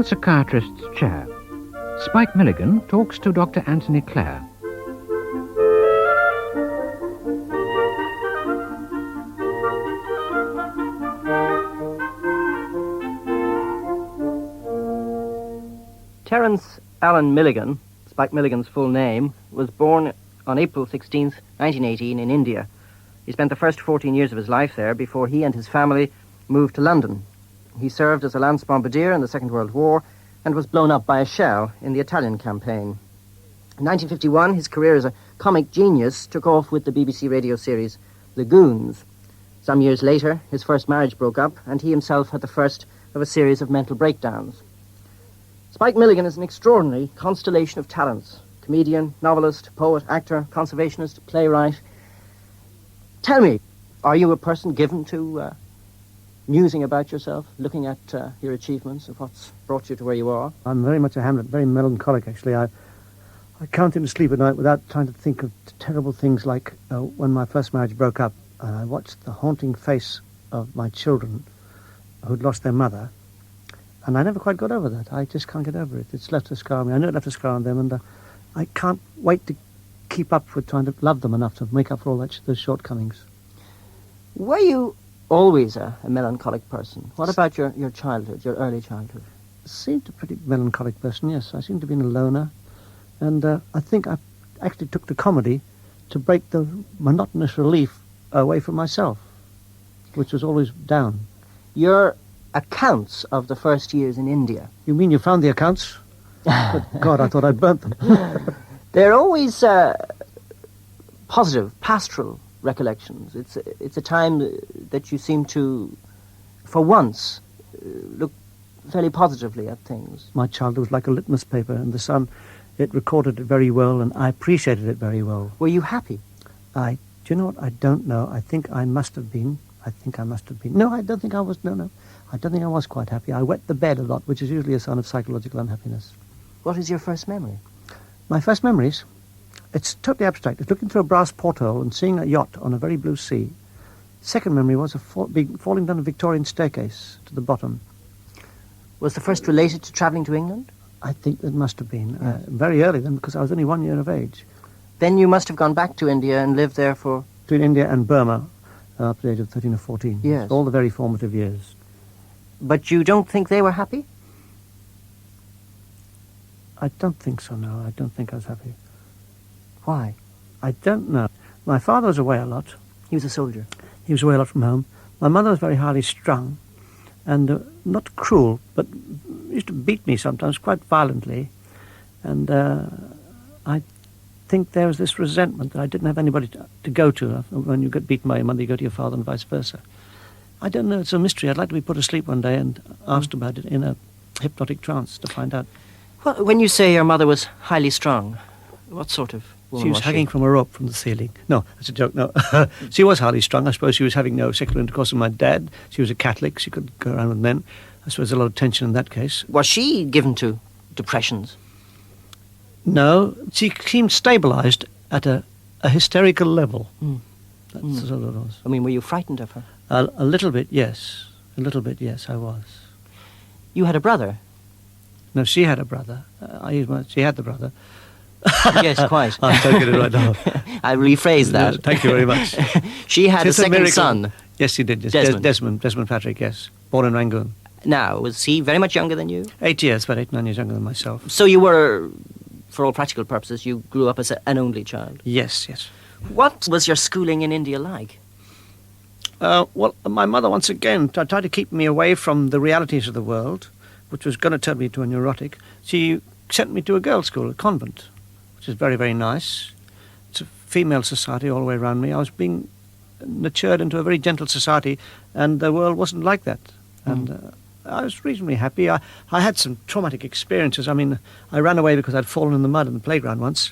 the psychiatrist's chair, Spike Milligan talks to Dr. Anthony Clare. Terence Alan Milligan, Spike Milligan's full name, was born on April 16th, 1918 in India. He spent the first 14 years of his life there before he and his family moved to London. He served as a lance bombardier in the Second World War and was blown up by a shell in the Italian campaign. In 1951, his career as a comic genius took off with the BBC radio series The Goons. Some years later, his first marriage broke up, and he himself had the first of a series of mental breakdowns. Spike Milligan is an extraordinary constellation of talents. Comedian, novelist, poet, actor, conservationist, playwright. Tell me, are you a person given to musing about yourself, looking at your achievements and what's brought you to where you are? I'm very much a Hamlet, very melancholic, actually. I can't even sleep at night without trying to think of terrible things like when my first marriage broke up, and I watched the haunting face of my children who'd lost their mother, and I never quite got over that. I just can't get over it. It's left a scar on me. I know it left a scar on them, and I can't wait to keep up with trying to love them enough to make up for all those shortcomings. Were you always a melancholic person? What about your childhood, your early childhood? I seemed a pretty melancholic person, yes. I seemed to be a loner, and I think I actually took to comedy to break the monotonous relief away from myself, which was always down. Your accounts of the first years in India. You mean you found the accounts? But God, I thought I'd burnt them. They're always positive, pastoral recollections. It's a time that you seem to, for once, look fairly positively at things. My childhood was like a litmus paper, and the Sun, it recorded it very well, and I appreciated it very well. Were you happy? Do you know what? I don't know. I think I must have been. No, I don't think I was. No. I don't think I was quite happy. I wet the bed a lot, which is usually a sign of psychological unhappiness. What is your first memory? My first memories? It's totally abstract. It's looking through a brass porthole and seeing a yacht on a very blue sea. Second memory was falling down a Victorian staircase to the bottom. Was the first related to travelling to England? I think it must have been. Very early then, because I was only 1 year of age. Then you must have gone back to India and lived there for... Between India and Burma, up to the age of 13 or 14. Yes. All the very formative years. But you don't think they were happy? I don't think so, no. I don't think I was happy. Why? I don't know. My father was away a lot. He was a soldier. He was away a lot from home. My mother was very highly strung, and not cruel, but used to beat me sometimes quite violently. And I think there was this resentment that I didn't have anybody to go to. When you get beaten by your mother, you go to your father and vice versa. I don't know, it's a mystery. I'd like to be put asleep one day and asked about it in a hypnotic trance to find out. Well, when you say your mother was highly strung, what sort of woman she was hanging from a rope from the ceiling. No, that's a joke, no. She was highly strung. I suppose she was having no sexual intercourse with my dad. She was a Catholic. She could go around with men. I suppose there's a lot of tension in that case. Was she given to depressions? No, she seemed stabilised at a hysterical level. That's sort of it was. I mean, were you frightened of her? A little bit, yes. A little bit, yes, I was. You had a brother? No, she had a brother. She had the brother. Yes, quite. I'm taking it right now. I rephrased that. Thank you very much. She had a second son. Yes, she did. Yes. Desmond Patrick, yes. Born in Rangoon. Now, was he very much younger than you? 8 years, about 8, 9 years younger than myself. So you were, for all practical purposes, you grew up as an only child? Yes, yes. What was your schooling in India like? Well, my mother, once again, tried to keep me away from the realities of the world, which was going to turn me into a neurotic. She sent me to a girls' school, a convent, which is very, very nice. It's a female society all the way around me. I was being nurtured into a very gentle society, and the world wasn't like that. And I was reasonably happy. I had some traumatic experiences. I mean, I ran away because I'd fallen in the mud in the playground once.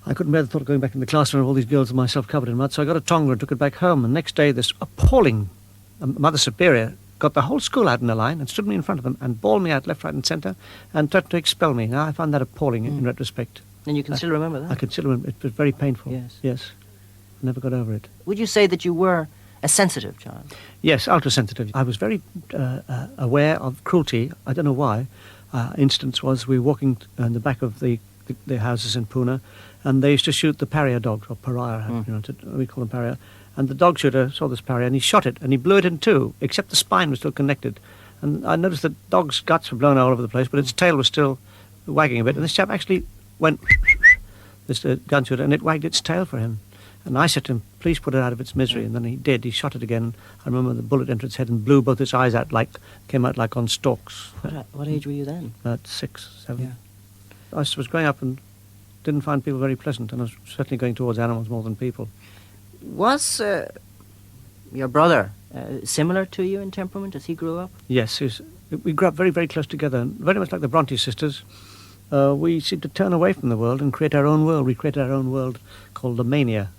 I couldn't bear the thought of going back in the classroom with all these girls and myself covered in mud, so I got a tonga and took it back home. And next day, this appalling Mother Superior got the whole school out in a line and stood me in front of them and bawled me out left, right and centre and threatened to expel me. Now, I found that appalling in retrospect. And you can still remember that? I can still remember. It was very painful. Yes. Yes. I never got over it. Would you say that you were A sensitive child. Yes, ultra-sensitive. I was very aware of cruelty. I don't know why. Instance was we were walking in the back of the houses in Pune, and they used to shoot the pariah dogs, or pariah, we call them pariah. And the dog shooter saw this pariah, and he shot it, and he blew it in two, except the spine was still connected. And I noticed the dog's guts were blown all over the place, but its tail was still wagging a bit. And this chap actually went, this gun shooter, and it wagged its tail for him. And I said to him, please put it out of its misery. And then he did. He shot it again. I remember the bullet entered its head and blew both its eyes out, came out like on stalks. What age were you then? About 6, 7. Yeah. I was growing up and didn't find people very pleasant, and I was certainly going towards animals more than people. Was your brother similar to you in temperament as he grew up? Yes, we grew up very, very close together, and very much like the Bronte sisters. We seemed to turn away from the world and create our own world. We created our own world called the Mania,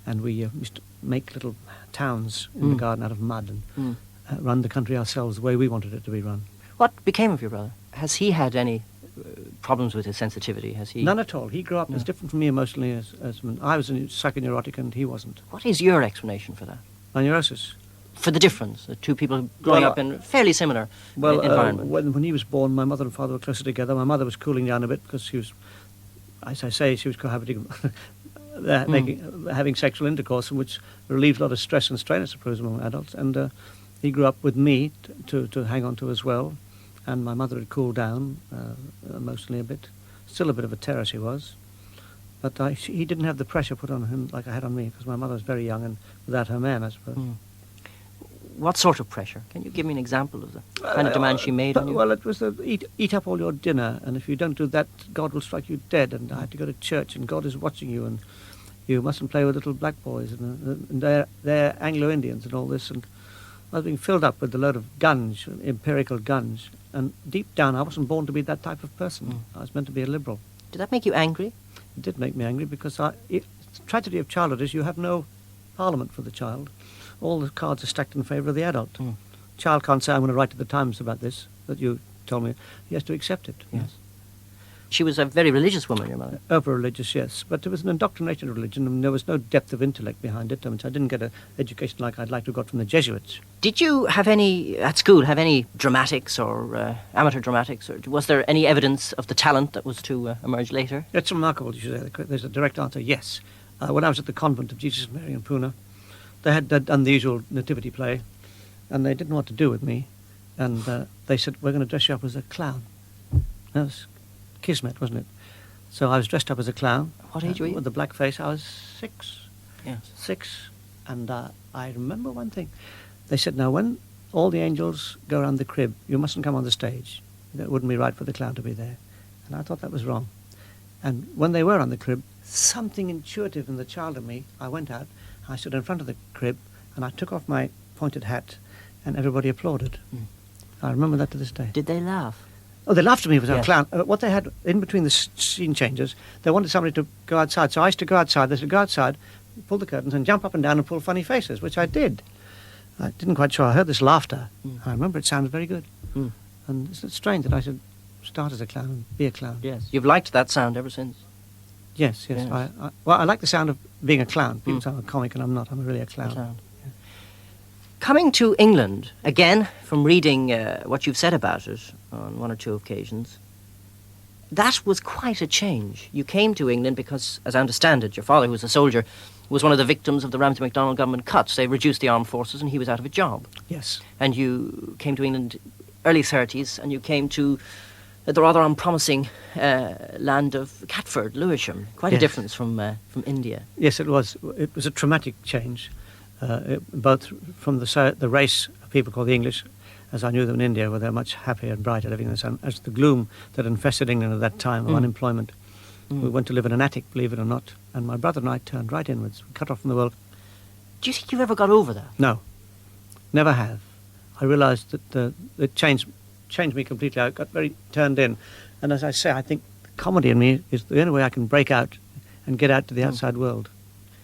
and we used to make little towns in the garden out of mud and run the country ourselves the way we wanted it to be run. What became of your brother? Has he had any problems with his sensitivity? Has he? None at all. He grew up as different from me emotionally as I was a psychoneurotic and he wasn't. What is your explanation for that? My neurosis. For the difference, the two people growing up in fairly similar environments. When he was born, my mother and father were closer together. My mother was cooling down a bit because she was, as I say, she was cohabiting, having sexual intercourse, which relieved a lot of stress and strain, I suppose, among adults. And he grew up with me to hang on to as well. And my mother had cooled down emotionally a bit. Still a bit of a terror she was. But he didn't have the pressure put on him like I had on me, because my mother was very young and without her man, I suppose. What sort of pressure? Can you give me an example of the kind of demand she made on you? Well, it was eat up all your dinner, and if you don't do that, God will strike you dead. And I had to go to church, and God is watching you, and you mustn't play with little black boys, and they're Anglo-Indians and all this. And I was being filled up with a load of guns, empirical guns. And deep down, I wasn't born to be that type of person. I was meant to be a liberal. Did that make you angry? It did make me angry, because the tragedy of childhood is you have no parliament for the child. All the cards are stacked in favour of the adult. Child can't say, I'm going to write to the Times about this, that you told me. He has to accept it. Yes. She was a very religious woman, your mother. Over-religious, yes. But it was an indoctrinated religion, and there was no depth of intellect behind it. I mean, I didn't get an education like I'd like to have got from the Jesuits. Did you have at school, have any dramatics or amateur dramatics? Or was there any evidence of the talent that was to emerge later? It's remarkable, you should say. There's a direct answer, yes. When I was at the convent of Jesus and Mary in Pune, they had done the usual nativity play, and they didn't know what to do with me. And they said, we're going to dress you up as a clown. That was kismet, wasn't it? So I was dressed up as a clown. What age were you? With the black face. I was 6. Yes. 6. And I remember one thing. They said, now, when all the angels go around the crib, you mustn't come on the stage. It wouldn't be right for the clown to be there. And I thought that was wrong. And when they were on the crib, something intuitive in the child in me, I went out, I stood in front of the crib, and I took off my pointed hat, and everybody applauded. I remember that to this day. Did they laugh? Oh, they laughed at me as a Yes. clown. What they had, in between the scene changes, they wanted somebody to go outside. So I used to go outside. They said, go outside, pull the curtains, and jump up and down and pull funny faces, which I did. I didn't quite sure. I heard this laughter. I remember it sounded very good. And it's strange that I should start as a clown and be a clown. Yes. You've liked that sound ever since? Yes. Yes. I like the sound of being a clown. People say I'm a comic, and I'm not. I'm really a clown. Yeah. Coming to England, again, from reading what you've said about it on one or two occasions, that was quite a change. You came to England because, as I understand it, your father, who was a soldier, was one of the victims of the Ramsay MacDonald government cuts. They reduced the armed forces and he was out of a job. Yes. And you came to England early 30s, and you came to the rather unpromising land of Catford, Lewisham. Quite a difference from India. Yes, it was. It was a traumatic change, both from the race of people called the English, as I knew them in India, where they're much happier and brighter living in the sun, as the gloom that infested England at that time of unemployment. We went to live in an attic, believe it or not, and my brother and I turned right inwards, cut off from the world. Do you think you ever got over that? No, never have. I realised that it changed me completely. I got very turned in. And as I say, I think comedy in me is the only way I can break out and get out to the outside world.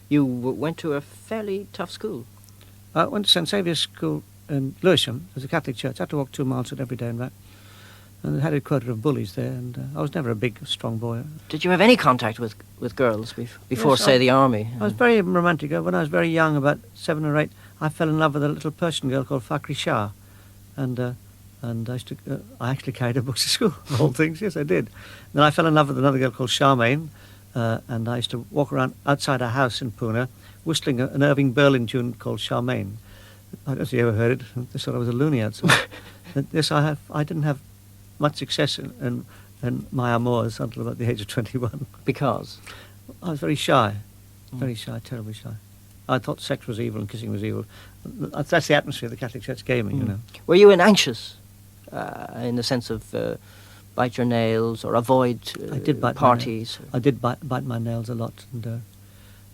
You went to a fairly tough school. I went to St Saviour's School in Lewisham. There's a Catholic church. I had to walk 2 miles every day and back. And it had a quota of bullies there, and I was never a big, strong boy. Did you have any contact with girls before, Yes, say, the army? I was very romantic. When I was very young, about 7 or 8, I fell in love with a little Persian girl called Fakhri Shah. And I actually carried her books to school, of all things. Yes, I did. Then I fell in love with another girl called Charmaine, and I used to walk around outside our house in Pune, whistling an Irving Berlin tune called Charmaine. I don't know if you ever heard it. They thought I was a loony outside. Yes, I didn't have much success in my amours until about the age of 21. Because? I was very shy, terribly shy. I thought sex was evil and kissing was evil. That's the atmosphere the Catholic Church gave me, you know. Were you anxious in the sense of bite your nails or avoid I did bite parties? I did bite my nails a lot, and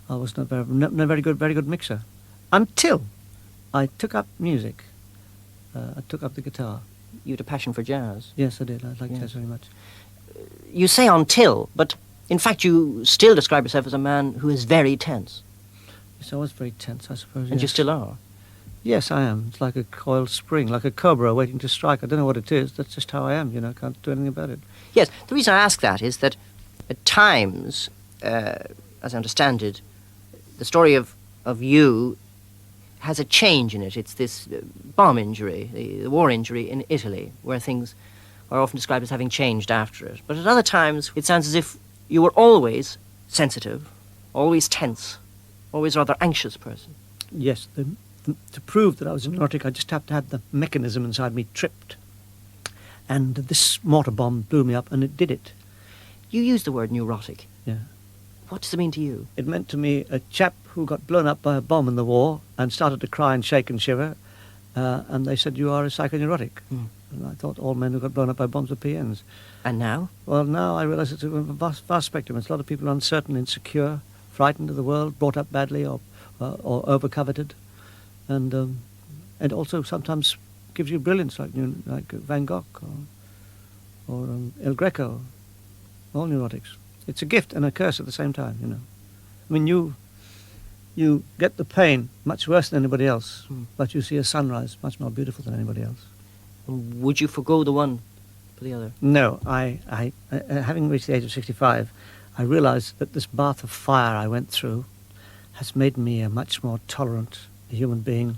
I was not a very good mixer until I took up music. I took up the guitar. You had a passion for jazz. Yes, I did. I liked jazz very much. You say until, but in fact you still describe yourself as a man who is very tense. Yes, I was very tense, I suppose. And you still are? Yes, I am. It's like a coiled spring, like a cobra waiting to strike. I don't know what it is. That's just how I am, you know. I can't do anything about it. Yes, the reason I ask that is that at times, as I understand it, the story of you has a change in it. It's this bomb injury, the war injury in Italy, where things are often described as having changed after it. But at other times, it sounds as if you were always sensitive, always tense, always a rather anxious person. Yes, to prove that I was neurotic, I just have to have the mechanism inside me tripped. And this mortar bomb blew me up, and it did it. You used the word neurotic. Yeah. What does it mean to you? It meant to me a chap who got blown up by a bomb in the war and started to cry and shake and shiver, and they said, you are a psychoneurotic. And I thought all men who got blown up by bombs were PNs. And now? Well, now I realise it's a vast spectrum. It's a lot of people uncertain, insecure, frightened of the world, brought up badly or over-coveted. And it also sometimes gives you brilliance, like Van Gogh or El Greco, all neurotics. It's a gift and a curse at the same time, you know. I mean, you get the pain much worse than anybody else, but you see a sunrise much more beautiful than anybody else. Would you forgo the one for the other? No, I having reached the age of 65, I realised that this bath of fire I went through has made me a much more tolerant human being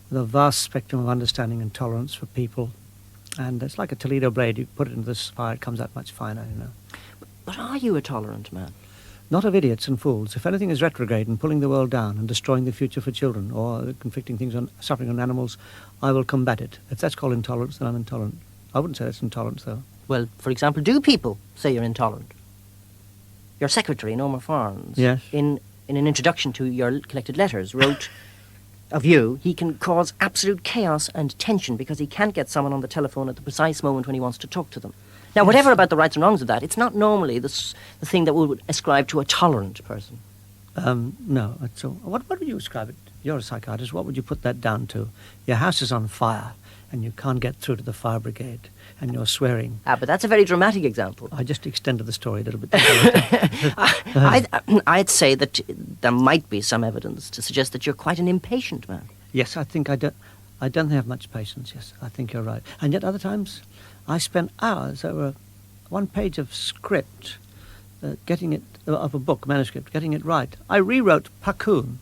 with a vast spectrum of understanding and tolerance for people. And it's like a Toledo blade. You put it into this fire, it comes out much finer, you know. But are you a tolerant man? Not of idiots and fools. If anything is retrograde and pulling the world down and destroying the future for children or inflicting things on suffering on animals, I will combat it. If that's called intolerance, then I'm intolerant. I wouldn't say that's intolerance, though. Well, for example, do people say you're intolerant? Your secretary, Norma Farnes, yes, in an introduction to your collected letters, wrote of you, he can cause absolute chaos and tension because he can't get someone on the telephone at the precise moment when he wants to talk to them. Now, whatever about the rights and wrongs of that, it's not normally the thing that we would ascribe to a tolerant person. No. So what would you ascribe it? You're a psychiatrist. What would you put that down to? Your house is on fire, and you can't get through to the fire brigade, and you're swearing. But that's a very dramatic example. I just extended the story a little bit. I'd say that there might be some evidence to suggest that you're quite an impatient man. Yes, I think I don't have much patience, yes. I think you're right. And yet other times I spend hours over one page of script, getting it, of a book, manuscript, getting it right. I rewrote Pakun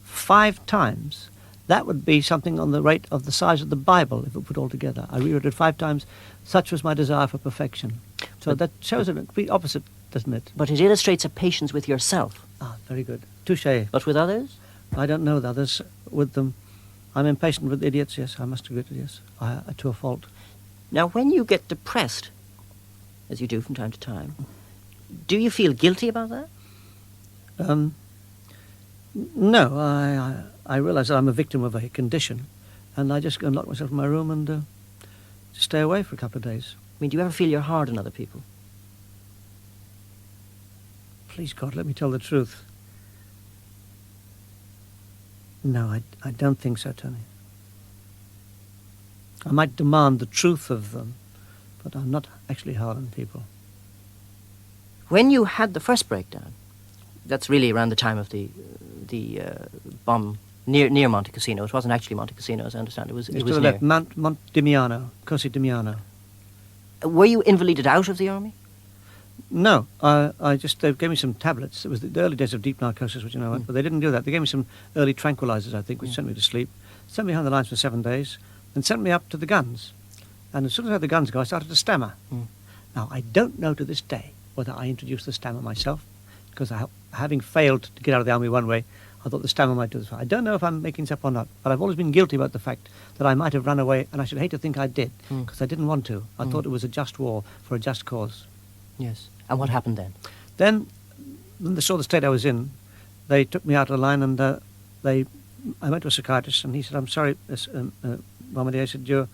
5 times. That would be something on the rate of the size of the Bible if it put all together. I rewrote it 5 times. Such was my desire for perfection. So that shows a complete opposite, doesn't it? But it illustrates a patience with yourself. Ah, very good. Touché. But with others? I don't know with others. With them, I'm impatient with idiots, yes. I must admit it, yes. To a fault. Now, when you get depressed, as you do from time to time, do you feel guilty about that? No, I realise that I'm a victim of a condition, and I just go and lock myself in my room and stay away for a couple of days. I mean, do you ever feel you're hard on other people? Please, God, let me tell the truth. No, I don't think so, Tony. I might demand the truth of them, but I'm not actually hard on people. When you had the first breakdown, that's really around the time of the bomb near Monte Cassino. It wasn't actually Monte Cassino, as I understand. It was to the near. left, Mount Dimiano, Cosi Dimiano. Were you invalided out of the army? No, they gave me some tablets. It was the early days of deep narcosis, which you know, but they didn't do that. They gave me some early tranquilizers, I think, which sent me to sleep, sent me behind the lines for 7 days, and sent me up to the guns. And as soon as I had the guns go, I started to stammer. Now, I don't know to this day whether I introduced the stammer myself, because having failed to get out of the army one way, I thought the stammer might do this. I don't know if I'm making this up or not, but I've always been guilty about the fact that I might have run away, and I should hate to think I did, because I didn't want to. I thought it was a just war for a just cause. Yes. And what happened then? Then, when they saw the state I was in, they took me out of the line, and I went to a psychiatrist, and he said, "I'm sorry, Mohammed." I said, "It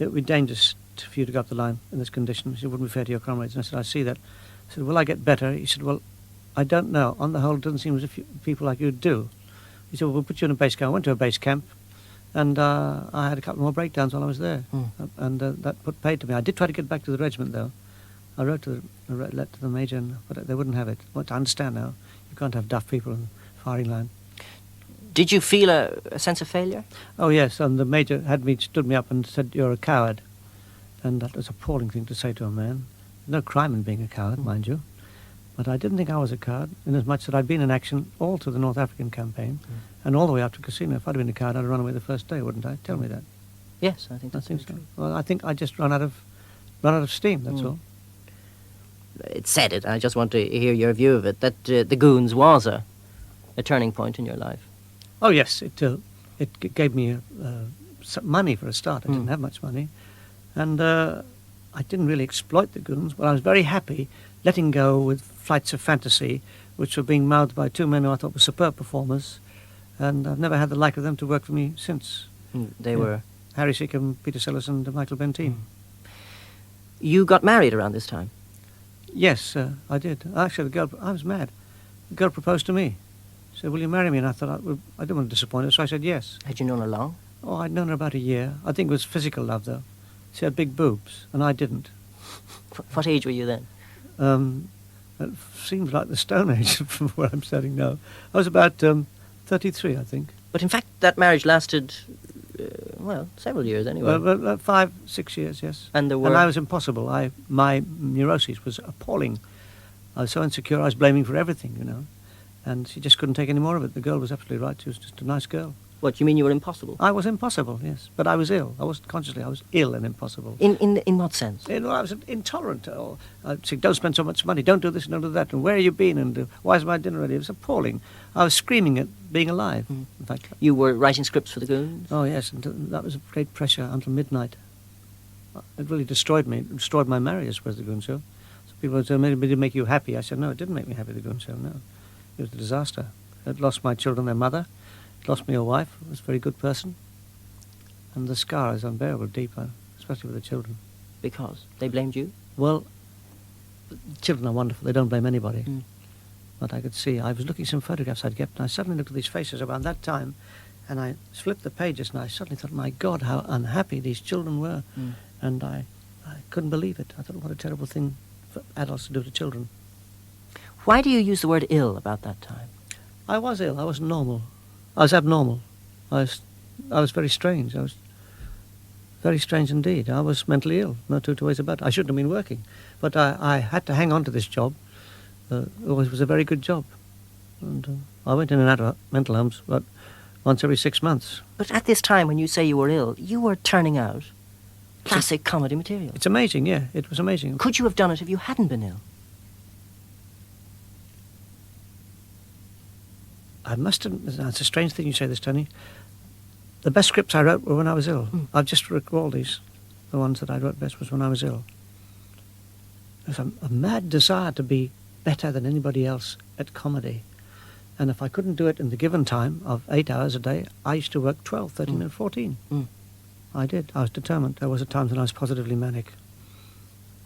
would be dangerous for you to go up the line in this condition. He said, it wouldn't be fair to your comrades." And I said, "I see that." I said, "Will I get better?" He said, "Well, I don't know. On the whole, it doesn't seem as if people like you do." He said, "Well, we'll put you in a base camp." I went to a base camp, and I had a couple more breakdowns while I was there, and that put paid to me. I did try to get back to the regiment, though. I wrote to the major, but they wouldn't have it. What I understand now, you can't have deaf people in the firing line. Did you feel a sense of failure? Oh, yes, and the major stood me up and said, "You're a coward." And that was an appalling thing to say to a man. There's no crime in being a coward, mind you. But I didn't think I was a coward, inasmuch that I'd been in action all through the North African campaign, and all the way up to Casino. If I'd been a coward, I'd have run away the first day, wouldn't I? Tell me that. Yes, I think that's so. true. Well, I think I just run out of steam, that's all. It said it, I just want to hear your view of it, that the Goons was a turning point in your life. Oh, yes, it gave me some money for a start. I didn't have much money. And I didn't really exploit the Goons, but I was very happy letting go with Flights of Fantasy, which were being mouthed by two men who I thought were superb performers, and I've never had the like of them to work for me since. They were? Harry Seacombe, Peter Sellers, and Michael Benteen. You got married around this time? Yes, I did. Actually, I was mad. The girl proposed to me. She said, "Will you marry me?" And I thought, I didn't want to disappoint her, so I said yes. Had you known her long? Oh, I'd known her about a year. I think it was physical love, though. She had big boobs, and I didn't. What age were you then? It seems like the Stone Age from where I'm standing now. I was about 33, I think. But in fact, that marriage lasted, several years anyway. 5, 6 years, yes. And I was impossible. My neuroses was appalling. I was so insecure, I was blaming for everything, you know. And she just couldn't take any more of it. The girl was absolutely right. She was just a nice girl. What, you mean you were impossible? I was impossible, yes. But I was ill. I wasn't consciously. I was ill and impossible. In what sense? I was intolerant. I'd say, "Don't spend so much money. Don't do this and don't do that. And where have you been? And why is my dinner ready?" It was appalling. I was screaming at being alive, in fact. You were writing scripts for the Goons? Oh, yes. And that was a great pressure until midnight. It really destroyed me. It destroyed my marriage, I suppose, the Goon Show. So people said, "Maybe it did make you happy." I said, "No, it didn't make me happy, the Goon Show, no. It was a disaster. It lost my children their mother. It lost me a wife, who was a very good person. And the scar is unbearable deep, especially with the children. Because? They blamed you? Well, children are wonderful. They don't blame anybody. But I could see, I was looking at some photographs I'd kept, and I suddenly looked at these faces around that time, and I flipped the pages, and I suddenly thought, my God, how unhappy these children were. And I couldn't believe it. I thought, what a terrible thing for adults to do to children. Why do you use the word ill about that time? I was ill. I wasn't normal. I was abnormal. I was very strange. I was very strange indeed. I was mentally ill. No two ways about it. I shouldn't have been working. But I had to hang on to this job. It was a very good job. And I went in and out of mental homes about once every 6 months. But at this time when you say you were ill, you were turning out classic comedy material. It's amazing, yeah. It was amazing. Could you have done it if you hadn't been ill? I must have... It's a strange thing you say this, Tony. The best scripts I wrote were when I was ill. I've just recalled these. The ones that I wrote best was when I was ill. There's a mad desire to be better than anybody else at comedy. And if I couldn't do it in the given time of 8 hours a day, I used to work 12, 13 and 14. I did. I was determined. There was a time when I was positively manic.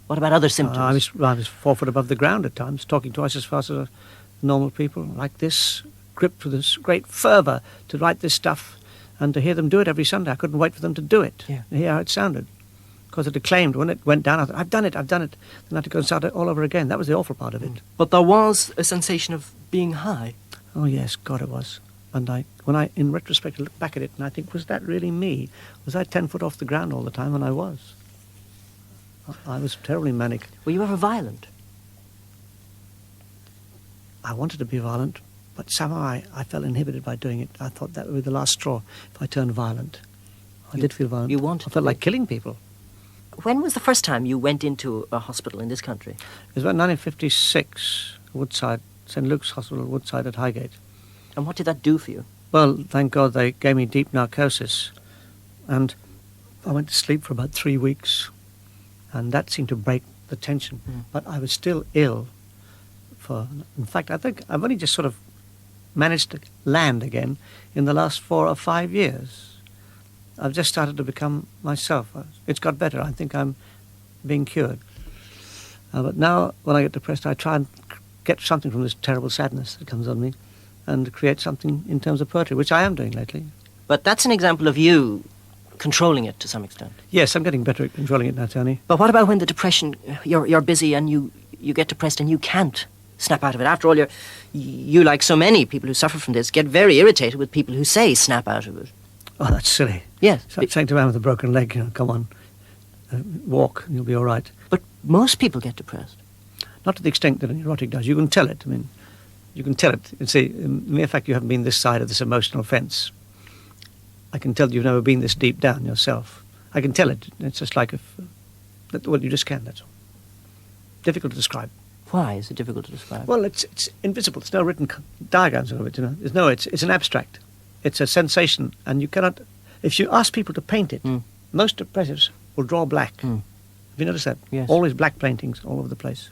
What about other symptoms? I was 4 foot above the ground at times, talking twice as fast as normal people, like this, gripped with this great fervour to write this stuff and to hear them do it every Sunday. I couldn't wait for them to do it, to hear how it sounded. Because it acclaimed. When it went down, I thought, I've done it. Then I had to go and start it all over again. That was the awful part of it. But there was a sensation of being high. Oh, yes, God, it was. And when I, in retrospect, look back at it and I think, was that really me? Was I 10 foot off the ground all the time? And I was. I was terribly manic. Were you ever violent? I wanted to be violent, but somehow I felt inhibited by doing it. I thought that would be the last straw if I turned violent. I did feel violent. You wanted I felt to like be. killing people. When was the first time you went into a hospital in this country? It was about 1956, Woodside, St. Luke's Hospital, Woodside at Highgate. And what did that do for you? Well, thank God they gave me deep narcosis. And I went to sleep for about 3 weeks. And that seemed to break the tension. But I was still ill. In fact, I think I've only just sort of managed to land again in the last 4 or 5 years. I've just started to become myself. It's got better. I think I'm being cured. But now, when I get depressed, I try and get something from this terrible sadness that comes on me and create something in terms of poetry, which I am doing lately. But that's an example of you controlling it to some extent. Yes, I'm getting better at controlling it now, Tony. But what about when the depression, you're busy and you get depressed and you can't snap out of it? After all, you, like so many people who suffer from this, get very irritated with people who say snap out of it. Oh, that's silly. Yes. It's like saying to a man with a broken leg, come on, walk, and you'll be all right. But most people get depressed. Not to the extent that a neurotic does. You can tell it. I mean, you can tell it. You see, the mere fact you haven't been this side of this emotional fence, I can tell you've never been this deep down yourself. I can tell it. It's just like well, you just can, that's all. Difficult to describe. Why is it difficult to describe? Well, it's invisible. There's no written diagrams of it, It's an abstract. It's a sensation, and you cannot... If you ask people to paint it, most depressives will draw black. Have you noticed that? Yes. Always black paintings all over the place.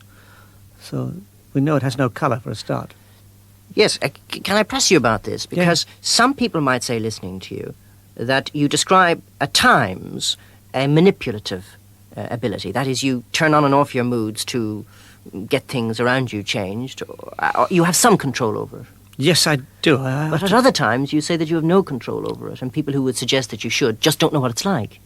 So we know it has no colour for a start. Yes, can I press you about this? Because some people might say, listening to you, that you describe at times a manipulative ability. That is, you turn on and off your moods to get things around you changed. Or you have some control over it. Yes, I do. But at other times, you say that you have no control over it, and people who would suggest that you should just don't know what it's like.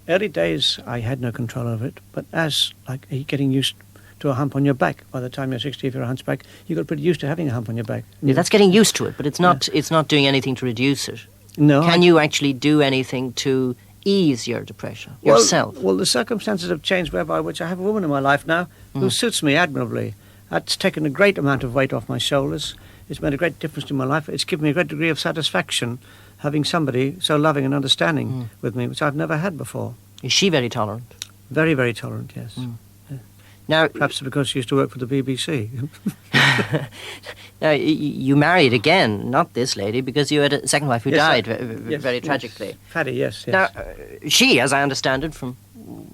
Early days, I had no control over it, but as, like, getting used to a hump on your back, by the time you're 60, if you're a hunchback, you got pretty used to having a hump on your back. Yeah, that's getting used to it, but it's not. It's not doing anything to reduce it. No. Can you actually do anything to ease your depression yourself? Well, the circumstances have changed whereby which I have a woman in my life now who suits me admirably. That's taken a great amount of weight off my shoulders. It's made a great difference to my life. It's given me a great degree of satisfaction having somebody so loving and understanding with me, which I've never had before. Is she very tolerant? Very, very tolerant, yes. Now, perhaps because she used to work for the BBC. Now, you married again, not this lady, because you had a second wife who died very tragically. Yes. Fatty, yes. Now, she, as I understand it from,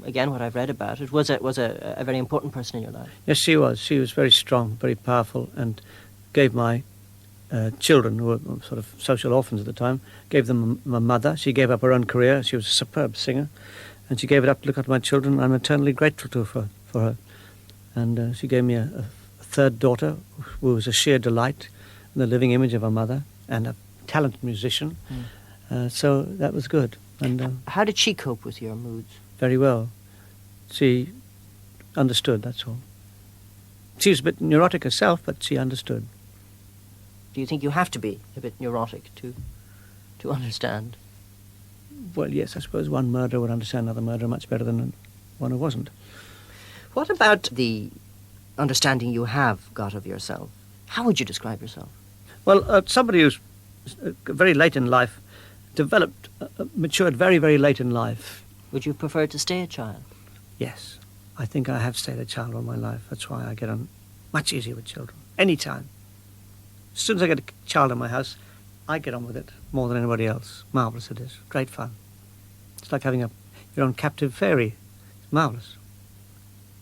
again, what I've read about it, was a very important person in your life. Yes, she was. She was very strong, very powerful, and gave my children, who were sort of social orphans at the time, gave them a mother. She gave up her own career. She was a superb singer, and she gave it up to look after my children. I'm eternally grateful to her for her. And she gave me a third daughter who was a sheer delight, the living image of her mother, and a talented musician. So that was good. And how did she cope with your moods? Very well. She understood, that's all. She was a bit neurotic herself, but she understood. Do you think you have to be a bit neurotic to understand? Well, yes, I suppose one murderer would understand another murderer much better than one who wasn't. What about the understanding you have got of yourself? How would you describe yourself? Well, somebody who's very late in life, developed, matured very, very late in life. Would you prefer to stay a child? Yes. I think I have stayed a child all my life. That's why I get on much easier with children. Any time. As soon as I get a child in my house, I get on with it more than anybody else. Marvellous it is. Great fun. It's like having your own captive fairy. It's marvellous.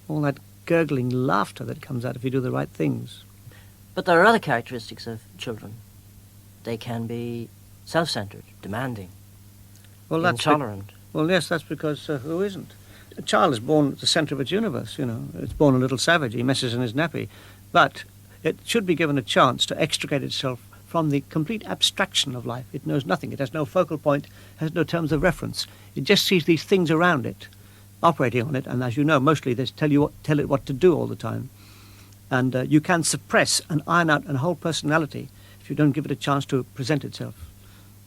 All that gurgling laughter that comes out if you do the right things. But there are other characteristics of children. They can be self-centered, demanding, intolerant. Well, yes, that's because who isn't? A child is born at the centre of its universe, It's born a little savage. He messes in his nappy. But it should be given a chance to extricate itself from the complete abstraction of life. It knows nothing. It has no focal point, has no terms of reference. It just sees these things around it, operating on it, and as you know, mostly they tell it what to do all the time. And you can suppress and iron out a whole personality if you don't give it a chance to present itself.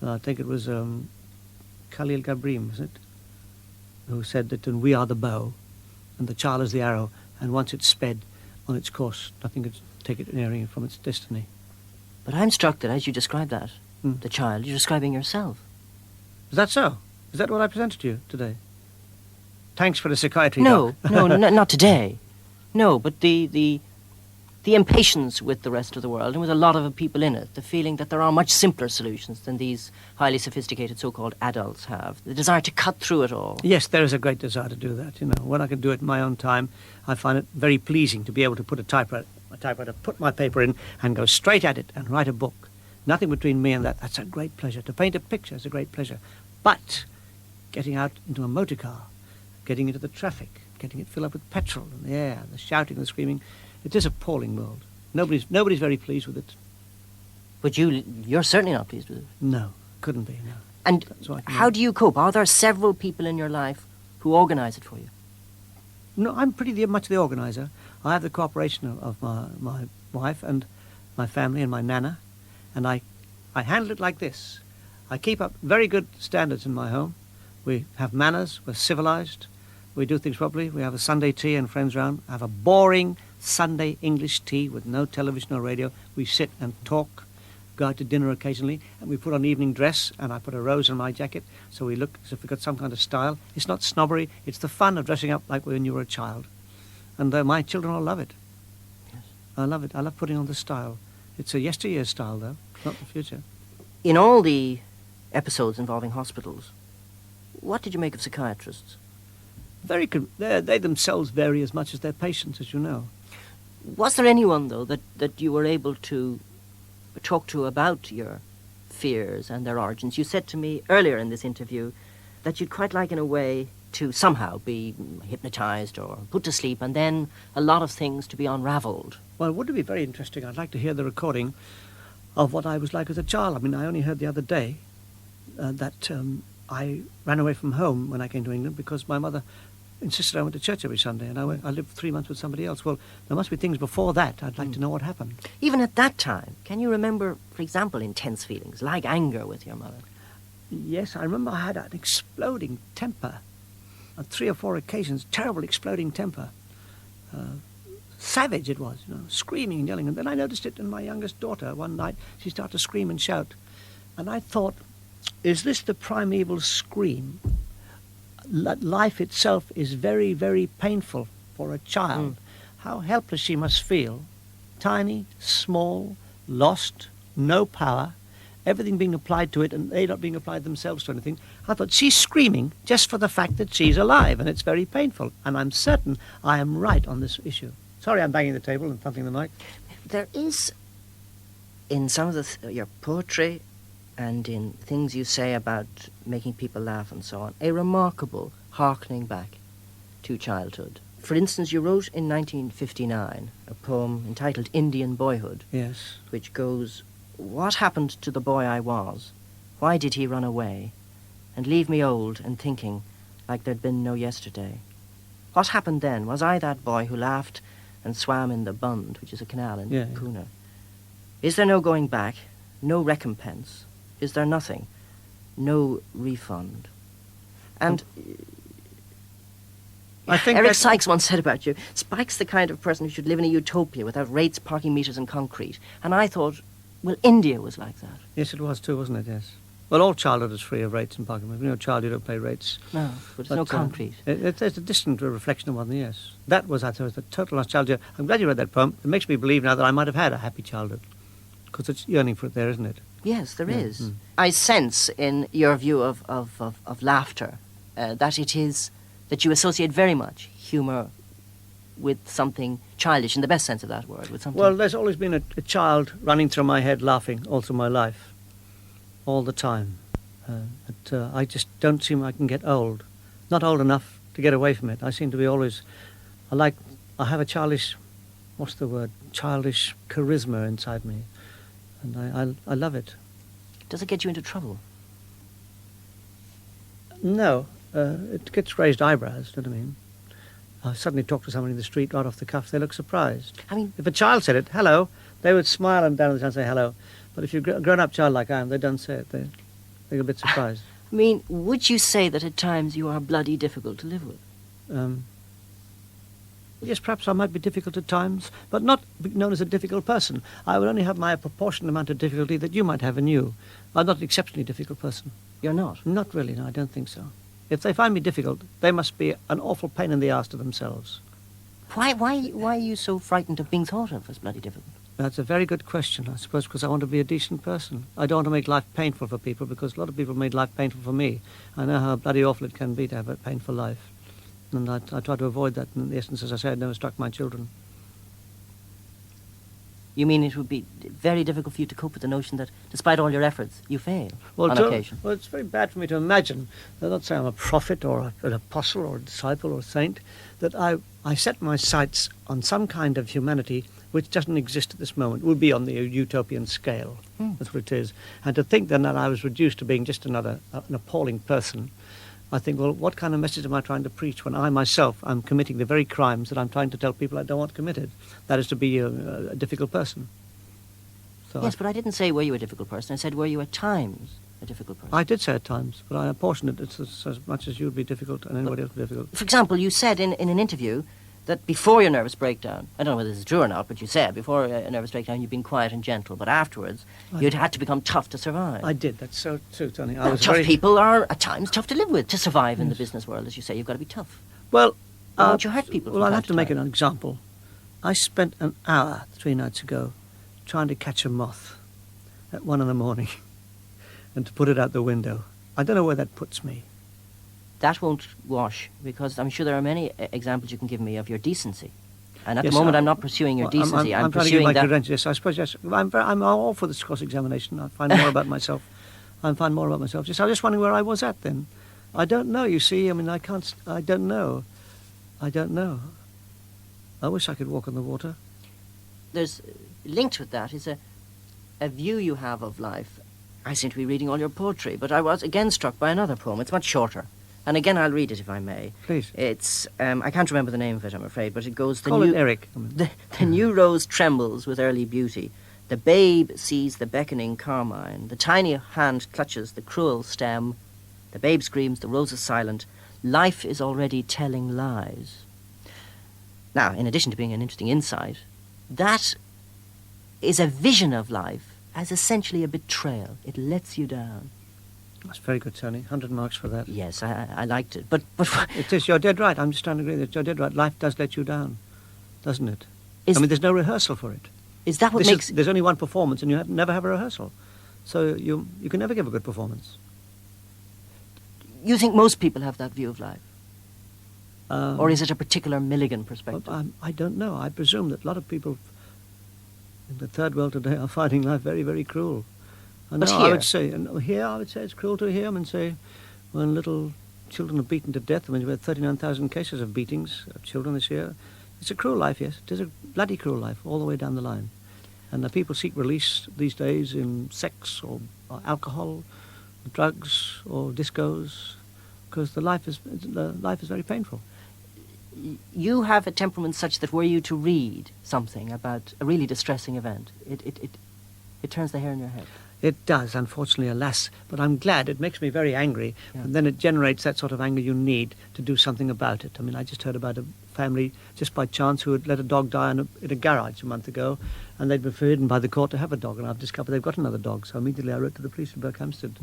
I think it was Khalil Gibran, was it? who said that we are the bow and the child is the arrow, and once it's sped on its course, nothing could take it nearing from its destiny. But I'm struck that as you describe that, Hmm. the child, you're describing yourself. Is that so? Is that what I presented to you today? Thanks for the psychiatry, No, Doc. no, not today. No, but the impatience with the rest of the world and with a lot of people in it, the feeling that there are much simpler solutions than these highly sophisticated so-called adults have, the desire to cut through it all. Yes, there is a great desire to do that. When I can do it in my own time, I find it very pleasing to be able to put a typewriter, put my paper in and go straight at it and write a book. Nothing between me and that. That's a great pleasure. To paint a picture is a great pleasure. But getting out into a motor car, getting into the traffic, getting it filled up with petrol and the air, the shouting, the screaming, it is an appalling world. Nobody's very pleased with it. But you're certainly not pleased with it. No, couldn't be, no. And That's what I can how do. do you cope? Are there several people in your life who organise it for you? No, I'm pretty much the organiser. I have the cooperation of my wife and my family and my nana, and I handle it like this. I keep up very good standards in my home. We have manners, we're civilised, we do things properly, we have a Sunday tea and friends round, I have a boring Sunday English tea with no television or radio. We sit and talk, go out to dinner occasionally, and we put on evening dress, and I put a rose on my jacket, so we look as if we've got some kind of style. It's not snobbery, it's the fun of dressing up like when you were a child. And my children all love it. Yes. I love it. I love putting on the style. It's a yesteryear style, though, not the future. In all the episodes involving hospitals, what did you make of psychiatrists? They themselves vary as much as their patients, as you know. Was there anyone, though, that you were able to talk to about your fears and their origins? You said to me earlier in this interview that you'd quite like, in a way, to somehow be hypnotised or put to sleep, and then a lot of things to be unravelled. Well, wouldn't it be very interesting? I'd like to hear the recording of what I was like as a child. I mean, I only heard the other day that I ran away from home when I came to England because my mother insisted I went to church every Sunday, and I lived 3 months with somebody else. Well, there must be things before that. I'd like to know what happened. Even at that time, can you remember, for example, intense feelings like anger with your mother? Yes, I remember I had an exploding temper on 3 or 4 occasions, terrible exploding temper. Savage it was, screaming and yelling. And then I noticed it in my youngest daughter one night. She started to scream and shout. And I thought, is this the primeval scream? Life itself is very, very painful for a child. How helpless she must feel. Tiny, small, lost, no power, everything being applied to it and they not being applied themselves to anything. I thought, she's screaming just for the fact that she's alive, and it's very painful. And I'm certain I am right on this issue. Sorry, I'm banging the table and thumping the mic. There is, in some of your poetry and in things you say about making people laugh and so on, a remarkable harkening back to childhood. For instance, you wrote in 1959 a poem entitled Indian Boyhood, Yes. which goes, "What happened to the boy I was? Why did he run away and leave me old and thinking like there'd been no yesterday? What happened then? Was I that boy who laughed and swam in the Bund, which is a canal in Pune? Is there no going back, no recompense? Is there nothing, no refund?" And I think Eric that- Sykes once said about you, "Spike's the kind of person who should live in a utopia without rates, parking meters and concrete." And I thought, well, India was like that. Yes, it was too, wasn't it? Yes. Well, all childhood is free of rates and parking. When you're a child, you don't pay rates. No, but there's no concrete. It's a distant reflection of one, yes. That was the total nostalgia. I'm glad you read that poem. It makes me believe now that I might have had a happy childhood. Because it's yearning for it there, isn't it? Yes, there Yeah, is. I sense in your view of laughter that it is that you associate very much humour with something childish, in the best sense of that word, with something... Well, there's always been a child running through my head laughing all through my life, all the time. But I just don't seem I can get old. Not old enough to get away from it. I seem to be always... I have a childish... What's the word? Childish charisma inside me. And I love it. Does it get you into trouble? No. It gets raised eyebrows, you know what I mean? I suddenly talk to somebody in the street right off the cuff, they look surprised. I mean... If a child said it, hello, they would smile and down and say hello. But if you're a grown-up child like I am, they don't say it. They're a bit surprised. I mean, would you say that at times you are bloody difficult to live with? Yes, perhaps I might be difficult at times, but not be known as a difficult person. I would only have my proportionate amount of difficulty that you might have in you. I'm not an exceptionally difficult person. You're not? Not really, no, I don't think so. If they find me difficult, they must be an awful pain in the arse to themselves. Why are you so frightened of being thought of as bloody difficult? That's a very good question, I suppose, because I want to be a decent person. I don't want to make life painful for people, because a lot of people made life painful for me. I know how bloody awful it can be to have a painful life. And I try to avoid that. In essence, as I said, I never struck my children. You mean it would be very difficult for you to cope with the notion that, despite all your efforts, you fail on occasion? Well, it's very bad for me to imagine. I'm not saying I'm a prophet or an apostle or a disciple or a saint, that I set my sights on some kind of humanity which doesn't exist at this moment. It would be on the utopian scale. That's what it is. And to think then that I was reduced to being just an appalling person, I think, well, what kind of message am I trying to preach when I myself am committing the very crimes that I'm trying to tell people I don't want committed? That is to be a difficult person. So yes, but I didn't say were you a difficult person. I said were you at times a difficult person. I did say at times, but I apportion it as much as you would be difficult and anybody else would be difficult. For example, you said in an interview that before your nervous breakdown, I don't know whether this is true or not, but you said before a nervous breakdown you'd been quiet and gentle, but afterwards you'd had to become tough to survive. I did, that's so true, Tony. Tough people are at times tough to live with. To survive in the business world, as you say, you've got to be tough. Well, won't you hurt people? Well, I'll have to make an example. I spent an hour 3 nights ago trying to catch a moth at 1 a.m. and to put it out the window. I don't know where that puts me. That won't wash, because I'm sure there are many examples you can give me of your decency. And at Yes, the moment, I'm not pursuing your decency. I'm trying to give pursuing my that. credentials. Yes, I suppose, yes. I'm all for this cross-examination. I find more about myself. Yes, I was just wondering where I was at then. I don't know, you see. I mean, I don't know. I wish I could walk on the water. There's linked with that is a view you have of life. I seem to be reading all your poetry, but I was again struck by another poem. It's much shorter. And again, I'll read it if I may. Please. It's, I can't remember the name of it, I'm afraid, but it goes... Call it Eric. The new rose trembles with early beauty. The babe sees the beckoning carmine. The tiny hand clutches the cruel stem. The babe screams, the rose is silent. Life is already telling lies. Now, in addition to being an interesting insight, that is a vision of life as essentially a betrayal. It lets you down. That's very good, Tony. 100 marks for that. Yes, I liked it. But It is, you're dead right. I'm just trying to agree that you're dead right. Life does let you down, doesn't it? Is- I mean, there's no rehearsal for it. is that what makes... There's only one performance, and you never have a rehearsal. So you can never give a good performance. You think most people have that view of life? Um, Or is it a particular Milligan perspective? I don't know. I presume that a lot of people in the third world today are finding life very, very cruel. And But no, here? I would say it's cruel to hear them and say, when little children are beaten to death, I mean, we've had 39,000 cases of beatings of children this year. It's a cruel life, yes. It is a bloody cruel life all the way down the line. And the people seek release these days in sex or alcohol, drugs or discos, because the life is very painful. You have a temperament such that were you to read something about a really distressing event, it turns the hair in your head. It does, unfortunately, alas. But I'm glad. It makes me very angry. Yeah. And then it generates that sort of anger you need to do something about it. I mean, I just heard about a family, just by chance, who had let a dog die in a garage a month ago, and they'd been forbidden by the court to have a dog. And I've discovered they've got another dog. So immediately I wrote to the police in Berkhamsted.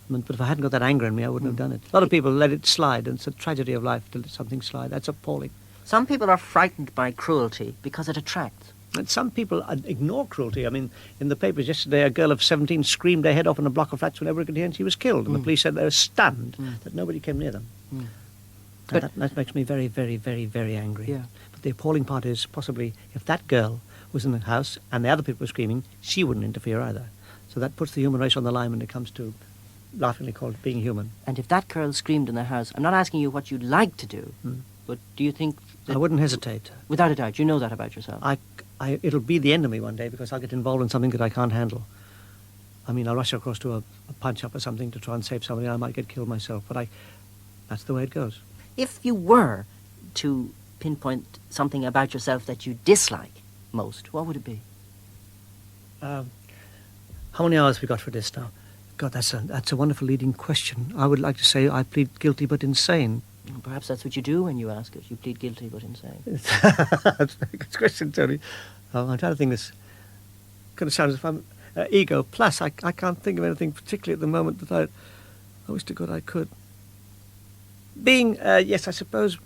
But if I hadn't got that anger in me, I wouldn't have done it. A lot of people let it slide, and it's a tragedy of life to let something slide. That's appalling. Some people are frightened by cruelty because it attracts. And some people ignore cruelty. I mean, in the papers yesterday, a girl of 17 screamed her head off in a block of flats whenever it could hear, and she was killed. And the police said they were stunned that nobody came near them. But That makes me very, very, very, very angry. Yeah. But the appalling part is possibly if that girl was in the house and the other people were screaming, she wouldn't interfere either. So that puts the human race on the line when it comes to laughingly called being human. And if that girl screamed in the house, I'm not asking you what you'd like to do, but do you think that... I wouldn't hesitate. Without a doubt, you know that about yourself. It'll be the end of me one day because I'll get involved in something that I can't handle. I mean, I'll rush across to a punch-up or something to try and save somebody. I might get killed myself, but that's the way it goes. If you were to pinpoint something about yourself that you dislike most, what would it be? How many hours have we got for this now? God, that's a wonderful leading question. I would like to say I plead guilty but insane. Perhaps that's what you do when you ask it. You plead guilty but insane. That's a very good question, Tony. I'm trying to think this. Going to sound as if I'm ego plus. I can't think of anything particularly at the moment that I wish to God I could. Being, yes, I suppose,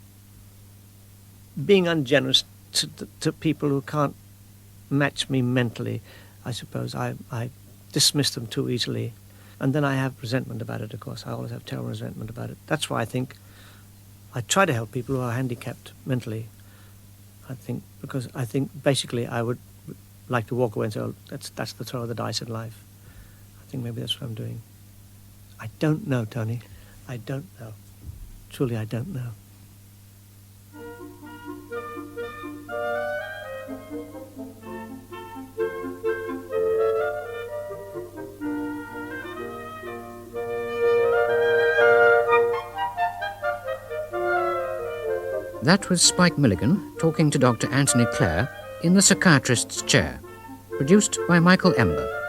being ungenerous to people who can't match me mentally, I suppose. I dismiss them too easily. And then I have resentment about it, of course. I always have terrible resentment about it. That's why I think I try to help people who are handicapped mentally. I think, because I think basically I would like to walk away and say, oh, that's the throw of the dice in life. I think maybe that's what I'm doing. I don't know, Tony. I don't know. Truly, I don't know. That was Spike Milligan talking to Dr. Anthony Clare in the Psychiatrist's chair, produced by Michael Ember.